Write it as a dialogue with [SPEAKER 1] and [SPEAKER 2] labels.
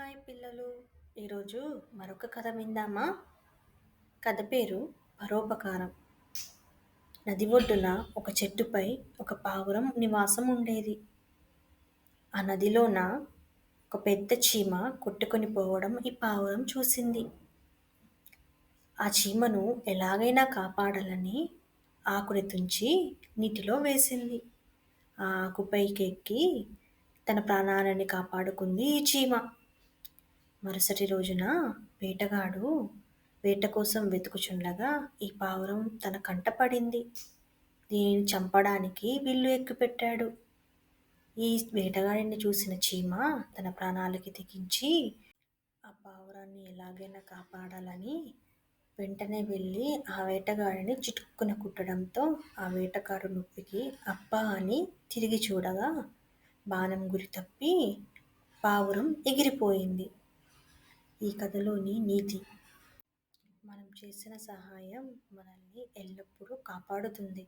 [SPEAKER 1] Hi పిల్లలు, ఈరోజు మరొక కథ విందామా? కథ పేరు పరోపకారం. నది ఒడ్డున ఒక చెట్టుపై ఒక పావురం నివాసం ఉండేది. ఆ నదిలోన ఒక పెద్ద చీమ కొట్టుకొని పోవడం ఈ పావురం చూసింది. ఆ చీమను ఎలాగైనా కాపాడాలని ఆకుని తుంచి నీటిలో వేసింది. ఆ ఆకుపైకి ఎక్కి తన ప్రాణాలని కాపాడుకుంది ఈ చీమ. మరుసటి రోజున వేటగాడు వేట కోసం వెతుకుచుండగా ఈ పావురం తన కంట పడింది. దీనిని చంపడానికి విల్లు ఎక్కుపెట్టాడు. ఈ వేటగాడిని చూసిన చీమ తన ప్రాణాలకి తెగించి ఆ పావురాన్ని ఎలాగైనా కాపాడాలని వెంటనే వెళ్ళి ఆ వేటగాడిని చిటుక్కున కుట్టడంతో ఆ వేటగాడు నొప్పికి అబ్బా అని తిరిగి చూడగా బాణం గురి తప్పి పావురం ఎగిరిపోయింది. ఈ కథలోని నీతి: మనం చేసిన సహాయం మనల్ని ఎల్లప్పుడూ కాపాడుతుంది.